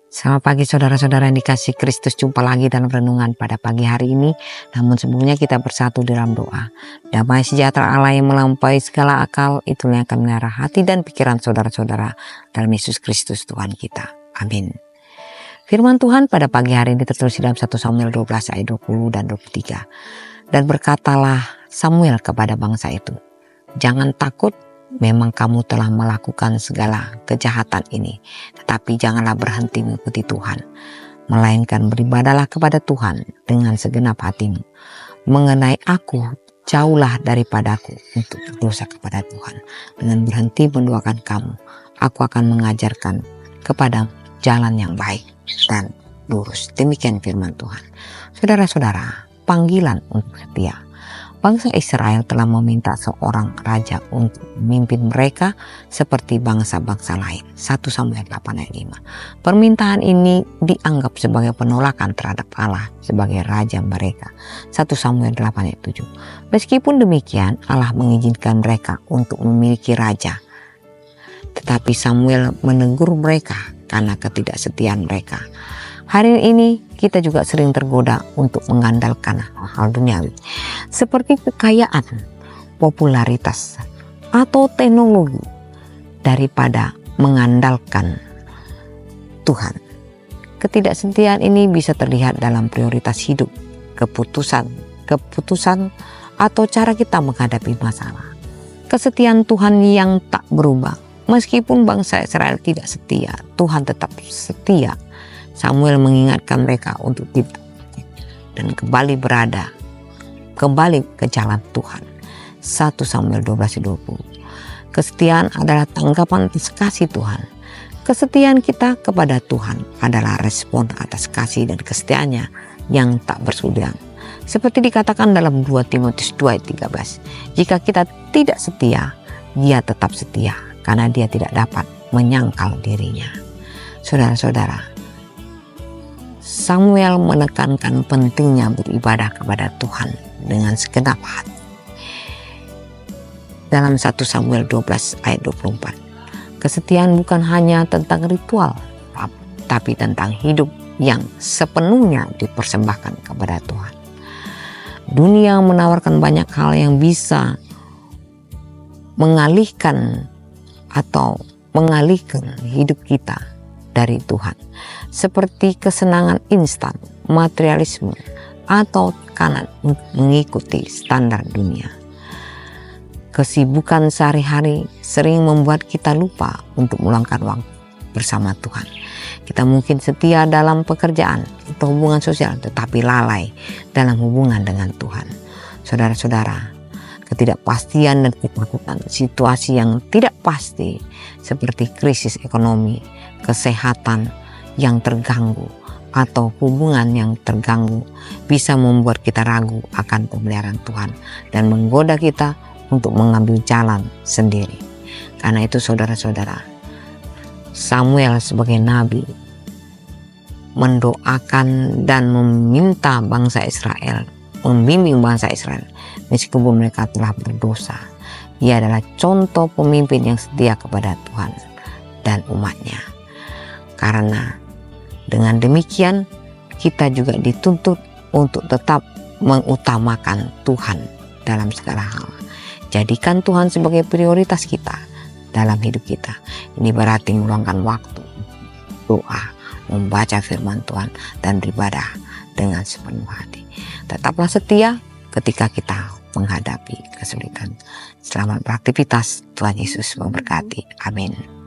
Selamat pagi saudara-saudara yang dikasih Kristus, jumpa lagi dalam renungan pada pagi hari ini. Namun sebelumnya kita bersatu dalam doa. Damai sejahtera Allah yang melampaui segala akal, itulah yang akan mengarah hati dan pikiran saudara-saudara dalam Yesus Kristus Tuhan kita. Amin. Firman Tuhan pada pagi hari ini tertulis dalam 1 Samuel 12 ayat 20 dan 23. Dan berkatalah Samuel kepada bangsa itu, jangan takut. Memang kamu telah melakukan segala kejahatan ini, tetapi janganlah berhenti mengikuti Tuhan, melainkan beribadalah kepada Tuhan dengan segenap hatimu. Mengenai aku, jauhlah daripadaku untuk berdosa kepada Tuhan. Dengan berhenti mendoakan kamu, aku akan mengajarkan kepada jalan yang baik dan lurus. Demikian firman Tuhan. Saudara-saudara, panggilan untuk setia. Bangsa Israel telah meminta seorang raja untuk memimpin mereka seperti bangsa-bangsa lain. 1 Samuel 8 ayat 5. Permintaan ini dianggap sebagai penolakan terhadap Allah sebagai raja mereka. 1 Samuel 8 ayat 7. Meskipun demikian, Allah mengizinkan mereka untuk memiliki raja. Tetapi Samuel menegur mereka karena ketidaksetiaan mereka. Hari ini kita juga sering tergoda untuk mengandalkan hal duniawi seperti kekayaan, popularitas, atau teknologi daripada mengandalkan Tuhan. Ketidaksetiaan ini bisa terlihat dalam prioritas hidup, keputusan atau cara kita menghadapi masalah. Kesetiaan Tuhan yang tak berubah. Meskipun bangsa Israel tidak setia, Tuhan tetap setia. Samuel mengingatkan mereka untuk tidak dan kembali ke jalan Tuhan. 1 Samuel 12:20. Kesetiaan adalah tanggapan atas kasih Tuhan. Kesetiaan kita kepada Tuhan adalah respon atas kasih dan kesetiaannya yang tak bersudahan. Seperti dikatakan dalam 2 Timotius 2 ayat 13. Jika kita tidak setia, Dia tetap setia karena Dia tidak dapat menyangkal dirinya. Saudara-saudara, Samuel menekankan pentingnya beribadah kepada Tuhan dengan segenap hati. Dalam 1 Samuel 12 ayat 24, kesetiaan bukan hanya tentang ritual, tapi tentang hidup yang sepenuhnya dipersembahkan kepada Tuhan. Dunia menawarkan banyak hal yang bisa mengalihkan hidup kita dari Tuhan, seperti kesenangan instan, materialisme, atau tekanan untuk mengikuti standar dunia. Kesibukan sehari-hari sering membuat kita lupa untuk meluangkan waktu bersama Tuhan. Kita mungkin setia dalam pekerjaan atau hubungan sosial, tetapi lalai dalam hubungan dengan Tuhan. Saudara-saudara, ketidakpastian dan ketakutan, situasi yang tidak pasti seperti krisis ekonomi, kesehatan yang terganggu, atau hubungan yang terganggu bisa membuat kita ragu akan pemeliharaan Tuhan dan menggoda kita untuk mengambil jalan sendiri. Karena itu saudara-saudara, Samuel sebagai nabi mendoakan dan meminta bangsa Israel, membimbing bangsa Israel meskipun mereka telah berdosa. Ia adalah contoh pemimpin yang setia kepada Tuhan dan umatnya. Karena dengan demikian kita juga dituntut untuk tetap mengutamakan Tuhan dalam segala hal. Jadikan Tuhan sebagai prioritas kita dalam hidup kita. Ini berarti meluangkan waktu, doa, membaca firman Tuhan, dan beribadah dengan sepenuh hati. Tetaplah setia ketika kita menghadapi kesulitan. Selamat beraktivitas. Tuhan Yesus memberkati. Amin.